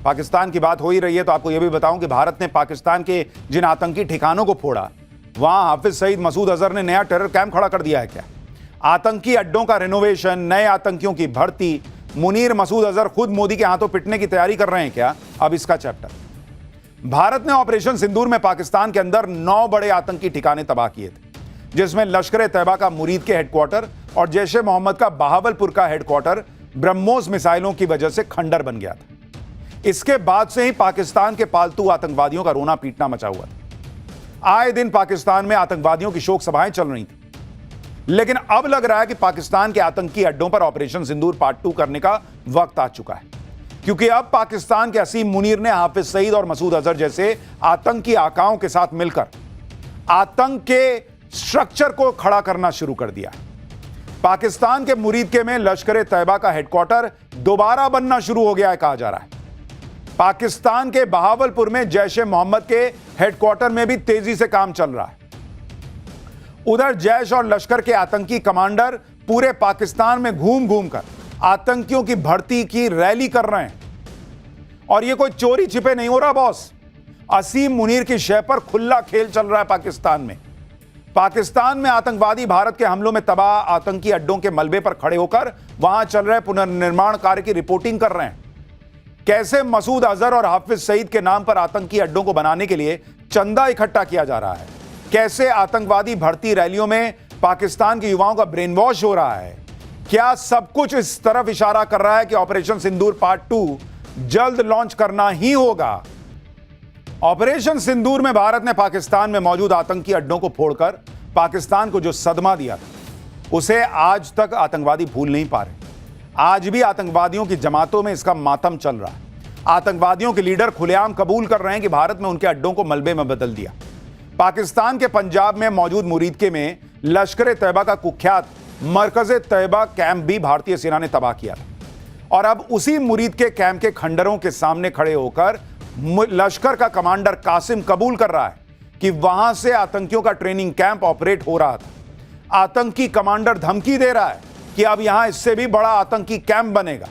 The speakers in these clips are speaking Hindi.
पाकिस्तान की बात हो ही रही है तो आपको यह भी बताऊं कि भारत ने पाकिस्तान के जिन आतंकी ठिकानों को फोड़ा, वहां हाफिज सईद मसूद अजहर ने नया टेरर कैंप खड़ा कर दिया है क्या? आतंकी अड्डों का रिनोवेशन, नए आतंकियों की भर्ती, मुनीर मसूद अजहर खुद मोदी के हाथों पिटने की तैयारी कर रहे हैं क्या? अब इसका चैप्टर। भारत ने ऑपरेशन सिंदूर में पाकिस्तान के अंदर 9 बड़े आतंकी ठिकाने तबाह किए थे, जिसमें लश्कर तैयबा का मुरीद के हेडक्वार्टर और जैश ए मोहम्मद का बहावलपुर का हेडक्वार्टर ब्रह्मोस मिसाइलों की वजह से खंडर बन गया था। इसके बाद से ही पाकिस्तान के पालतू आतंकवादियों का रोना पीटना मचा हुआ था। आए दिन पाकिस्तान में आतंकवादियों की शोक सभाएं चल रही थी, लेकिन अब लग रहा है कि पाकिस्तान के आतंकी अड्डों पर ऑपरेशन सिंदूर पार्ट 2 करने का वक्त आ चुका है, क्योंकि अब पाकिस्तान के असीम मुनीर ने हाफिज सईद और मसूद अजहर जैसे आतंकी आकाओं के साथ मिलकर आतंक के स्ट्रक्चर को खड़ा करना शुरू कर दिया। पाकिस्तान के मुरीद के में लश्कर तैयबा का हेडक्वार्टर दोबारा बनना शुरू हो गया है, कहा जा रहा है। पाकिस्तान के बहावलपुर में जैश ए मोहम्मद के हेडक्वार्टर में भी तेजी से काम चल रहा है। उधर जैश और लश्कर के आतंकी कमांडर पूरे पाकिस्तान में घूम घूम कर आतंकियों की भर्ती की रैली कर रहे हैं। और यह कोई चोरी छिपे नहीं हो रहा बॉस, असीम मुनीर की शय पर खुला खेल चल रहा है पाकिस्तान में। पाकिस्तान में आतंकवादी भारत के हमलों में तबाह आतंकी अड्डों के मलबे पर खड़े होकर वहां चल रहे पुनर्निर्माण कार्य की रिपोर्टिंग कर रहे हैं। कैसे मसूद अजहर और हाफिज सईद के नाम पर आतंकी अड्डों को बनाने के लिए चंदा इकट्ठा किया जा रहा है, कैसे आतंकवादी भर्ती रैलियों में पाकिस्तान के युवाओं का ब्रेन वॉश हो रहा है। क्या सब कुछ इस तरफ इशारा कर रहा है कि ऑपरेशन सिंदूर पार्ट 2 जल्द लॉन्च करना ही होगा? ऑपरेशन सिंदूर में भारत ने पाकिस्तान में मौजूद आतंकी अड्डों को फोड़कर पाकिस्तान को जो सदमा दिया था, उसे आज तक आतंकवादी भूल नहीं पा रहे। आज भी आतंकवादियों की जमातों में इसका मातम चल रहा है। आतंकवादियों के लीडर खुलेआम कबूल कर रहे हैं कि भारत में उनके अड्डों को मलबे में बदल दिया। पाकिस्तान के पंजाब में मौजूद मुरीदके में लश्कर तैयबा का कुख्यात मरकज तैयबा कैंप भी भारतीय सेना ने तबाह किया था। और अब उसी मुरीद के कैंप के खंडरों के सामने खड़े होकर लश्कर का कमांडर कासिम कबूल कर रहा है कि वहां से आतंकियों का ट्रेनिंग कैंप ऑपरेट हो रहा था। आतंकी कमांडर धमकी दे रहा है कि अब यहां इससे भी बड़ा आतंकी कैंप बनेगा।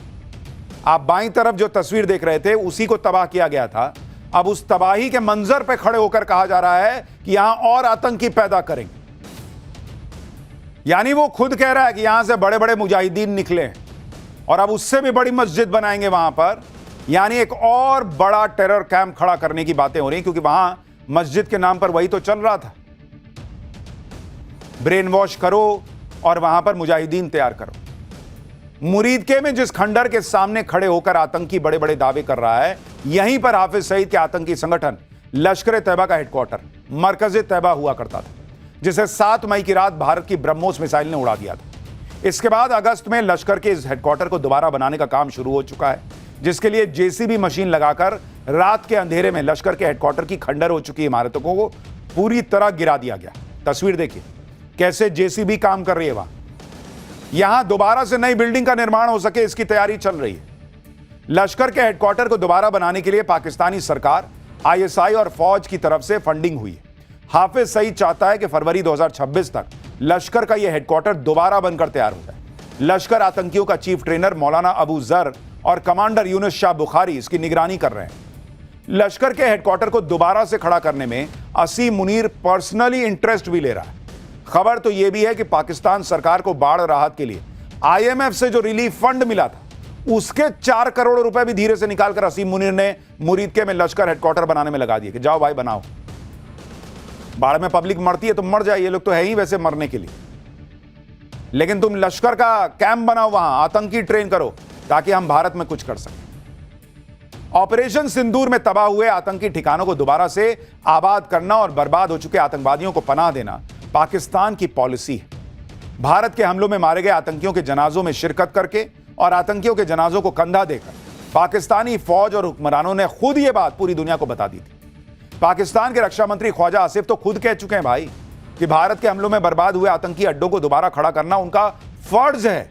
आप बाईं तरफ जो तस्वीर देख रहे थे, उसी को तबाह किया गया था। अब उस तबाही के मंजर पर खड़े होकर कहा जा रहा है कि यहां और आतंकी पैदा करेंगे। यानी वो खुद कह रहा है कि यहां से बड़े बड़े मुजाहिदीन निकले और अब उससे भी बड़ी मस्जिद बनाएंगे वहां पर। यानी एक और बड़ा टेरर कैंप खड़ा करने की बातें हो रही हैं, क्योंकि वहां मस्जिद के नाम पर वही तो चल रहा था, ब्रेन वॉश करो और वहां पर मुजाहिदीन तैयार करो। मुरीदके में जिस खंडर के सामने खड़े होकर आतंकी बड़े बड़े दावे कर रहा है, यहीं पर हाफिज सईद के आतंकी संगठन लश्कर तैयबा का हेडक्वार्टर मरकज तैयबा हुआ करता था, जिसे 7 मई की रात भारत की ब्रह्मोस मिसाइल ने उड़ा दिया था। इसके बाद अगस्त में लश्कर के इस हेडक्वार्टर को दोबारा बनाने का काम शुरू हो चुका है, जिसके लिए जेसीबी मशीन लगाकर रात के अंधेरे में लश्कर के हेडक्वार्टर की खंडर हो चुकी इमारतों को पूरी तरह गिरा दिया गया। तस्वीर देखिए कैसे जेसीबी काम कर रही है। वहां यहां दोबारा से नई बिल्डिंग का निर्माण हो सके, इसकी तैयारी चल रही है। लश्कर के हेडक्वार्टर को दोबारा बनाने के लिए पाकिस्तानी सरकार, आईएसआई और फौज की तरफ से फंडिंग हुई है। हाफिज सईद चाहता है कि फरवरी 2026 तक लश्कर का यह हेडक्वार्टर दोबारा बनकर तैयार हो जाए। लश्कर आतंकियों का चीफ ट्रेनर मौलाना अबू जर और कमांडर यूनुस शाह बुखारी इसकी निगरानी कर रहे हैं। लश्कर के हेडक्वार्टर को दोबारा से खड़ा करने में असीम मुनीर पर्सनली इंटरेस्ट भी ले रहा है। खबर तो यह भी है कि पाकिस्तान सरकार को बाढ़ राहत के लिए आईएमएफ से जो रिलीफ फंड मिला था, उसके 4 करोड़ रुपए भी धीरे से निकालकर असीम मुनीर ने मुरीदके में लश्कर हेडक्वार्टर बनाने में लगा दिए कि जाओ भाई बनाओ। बाढ़ में पब्लिक मरती है तो मर जाए, ये लोग तो है ही वैसे मरने के लिए, लेकिन तुम लश्कर का कैंप बनाओ, वहां आतंकी ट्रेन करो ताकि हम भारत में कुछ कर सकें। ऑपरेशन सिंदूर में तबाह हुए आतंकी ठिकानों को दोबारा से आबाद करना और बर्बाद हो चुके आतंकवादियों को पनाह देना पाकिस्तान की पॉलिसी है। भारत के हमलों में मारे गए आतंकियों के जनाजों में शिरकत करके और आतंकियों के जनाजों को कंधा देकर पाकिस्तानी फौज और हुक्मरानों ने खुद यह बात पूरी दुनिया को बता दी थी। पाकिस्तान के रक्षा मंत्री ख्वाजा आसिफ तो खुद कह चुके हैं भाई कि भारत के हमलों में बर्बाद हुए आतंकी अड्डों को दोबारा खड़ा करना उनका फर्ज है।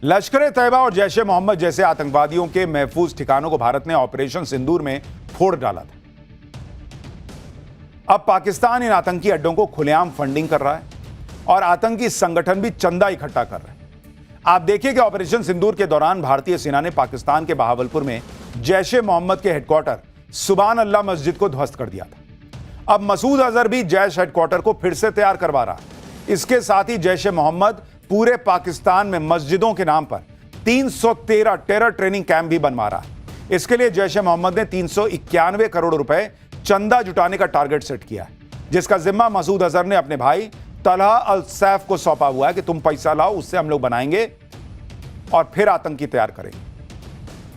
लश्कर तैयबा और जैश ए मोहम्मद जैसे आतंकवादियों के महफूज ठिकानों को भारत ने ऑपरेशन सिंदूर में फोड़ डाला था। अब पाकिस्तान इन आतंकी अड्डों को खुलेआम फंडिंग कर रहा है और आतंकी संगठन भी चंदा इकट्ठा कर रहे हैं। आप देखिए कि ऑपरेशन सिंदूर के दौरान भारतीय सेना ने पाकिस्तान के बहावलपुर में जैश ए मोहम्मद के हेडक्वार्टर सुभान अल्लाह मस्जिद को ध्वस्त कर दिया था। अब मसूद अजहर भी जैश हेडक्वार्टर को फिर से तैयार करवा रहा है। इसके साथ ही जैश ए मोहम्मद पूरे पाकिस्तान में मस्जिदों के नाम पर 313 टेरर ट्रेनिंग कैंप भी बनवा रहा है। इसके लिए जैश ए मोहम्मद ने 391 करोड़ रुपए चंदा जुटाने का टारगेट सेट किया है, जिसका जिम्मा मसूद अजहर ने अपने भाई तलहा अल सैफ को सौंपा हुआ है कि तुम पैसा लाओ, उससे हम लोग बनाएंगे और फिर आतंकी तैयार करेंगे।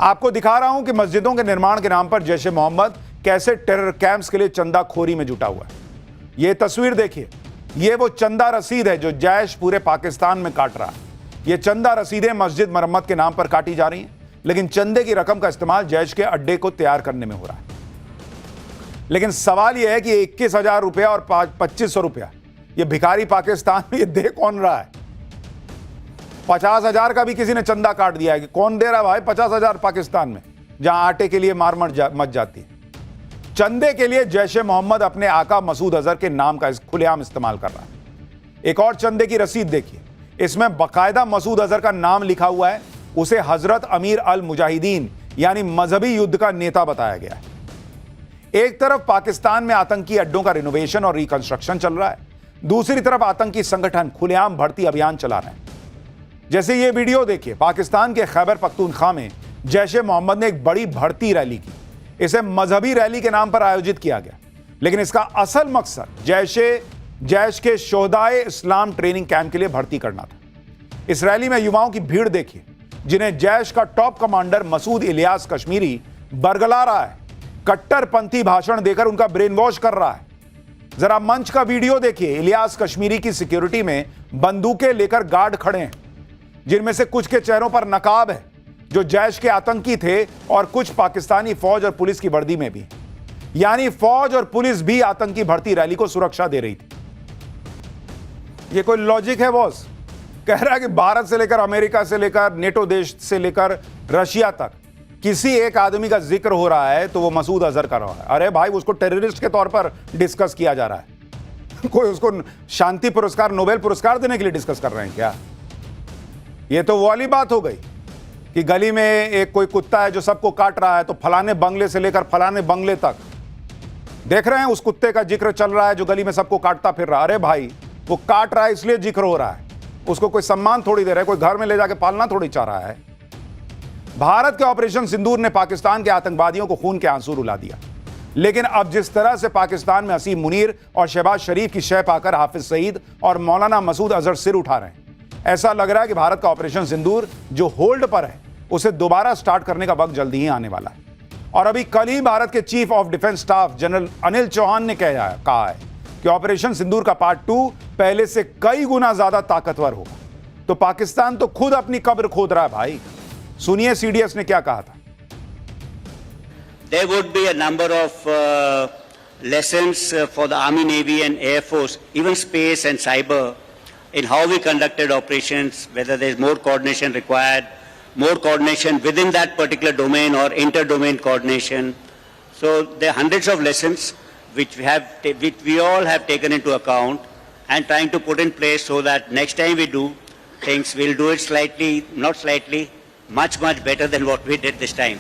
आपको दिखा रहा हूं कि मस्जिदों के निर्माण के नाम पर जैश ए मोहम्मद कैसे टेरर कैंप्स के लिए चंदाखोरी में जुटा हुआ है। यह तस्वीर देखिए, यह वो चंदा रसीद है जो जैश पूरे पाकिस्तान में काट रहा है। यह चंदा रसीदें मस्जिद मरम्मत के नाम पर काटी जा रही हैं, लेकिन चंदे की रकम का इस्तेमाल जैश के अड्डे को तैयार करने में हो रहा है। लेकिन सवाल यह है कि 21,000 रुपया और 2,500 रुपया ये भिखारी पाकिस्तान में ये दे कौन रहा है? 50,000 का भी किसी ने चंदा काट दिया है कि कौन दे रहा है भाई 50,000 पाकिस्तान में, जहां आटे के लिए मार मच जाती है। चंदे के लिए जैश ए मोहम्मद अपने आका मसूद अजहर के नाम का खुलेआम इस्तेमाल कर रहा है। एक और चंदे की रसीद देखिए, इसमें बाकायदा मसूद अजहर का नाम लिखा हुआ है। उसे हजरत अमीर अल मुजाहिदीन यानी मजहबी युद्ध का नेता बताया गया है। एक तरफ पाकिस्तान में आतंकी अड्डों का रिनोवेशन और रिकंस्ट्रक्शन चल रहा है, दूसरी तरफ आतंकी संगठन खुलेआम भर्ती अभियान चला रहे हैं। जैसे ये वीडियो देखिए, पाकिस्तान के खैबर पख्तूनख्वा में जैश ए मोहम्मद ने एक बड़ी भर्ती रैली की। इसे मजहबी रैली के नाम पर आयोजित किया गया, लेकिन इसका असल मकसद जैश के शोहदाए इस्लाम ट्रेनिंग कैंप के लिए भर्ती करना था। इस रैली में युवाओं की भीड़ देखिए, जिन्हें जैश का टॉप कमांडर मसूद इलियास कश्मीरी बरगला रहा है, कट्टरपंथी भाषण देकर उनका ब्रेन वॉश कर रहा है। जरा मंच का वीडियो देखिए, इलियास कश्मीरी की सिक्योरिटी में बंदूकें लेकर गार्ड खड़े हैं, जिनमें से कुछ के चेहरों पर नकाब है जो जैश के आतंकी थे, और कुछ पाकिस्तानी फौज और पुलिस की वर्दी में भी, यानी फौज और पुलिस भी आतंकी भर्ती रैली को सुरक्षा दे रही थी। यह कोई लॉजिक है बॉस? कह रहा है कि भारत से लेकर अमेरिका से लेकर नेटो देश से लेकर रशिया तक किसी एक आदमी का जिक्र हो रहा है तो वो मसूद अजहर कर रहा है। अरे भाई, उसको टेररिस्ट के तौर पर डिस्कस किया जा रहा है। कोई उसको शांति पुरस्कार, नोबेल पुरस्कार देने के लिए डिस्कस कर रहे हैं क्या? ये तो वो वाली बात हो गई कि गली में एक कोई कुत्ता है जो सबको काट रहा है, तो फलाने बंगले से लेकर फलाने बंगले तक देख रहे हैं उस कुत्ते का जिक्र चल रहा है जो गली में सबको काटता फिर रहा। अरे भाई, वो काट रहा है इसलिए जिक्र हो रहा है, उसको कोई सम्मान थोड़ी दे रहा है, कोई घर में ले जाके पालना थोड़ी चाह रहा है। भारत के ऑपरेशन सिंदूर ने पाकिस्तान के आतंकवादियों को खून के आंसू रुला दिया, लेकिन अब जिस तरह से पाकिस्तान में असीम मुनीर और शहबाज शरीफ की शय पाकर हाफिज सईद और मौलाना मसूद अजहर सिर उठा रहे हैं, ऐसा लग रहा है कि भारत का ऑपरेशन सिंदूर जो होल्ड पर है उसे दोबारा स्टार्ट करने का वक्त जल्दी ही आने वाला है। और अभी कल ही भारत के chief of defence staff general Anil Chauhan ने कहा है कि ऑपरेशन सिंदूर का पार्ट 2 पहले से कई गुना ज्यादा ताकतवर होगा। तो पाकिस्तान तो खुद अपनी कब्र खोद रहा है भाई। सुनिए सीडीएस ने क्या कहा था। There would be a number of lessons for the Army, Navy and Air Force, even space and cyber, in how we conducted operations, whether there is more coordination required, more coordination within that particular domain or inter-domain coordination. So there are hundreds of lessons which we all have taken into account and trying to put in place so that next time we do things, we'll do it much better than what we did this time.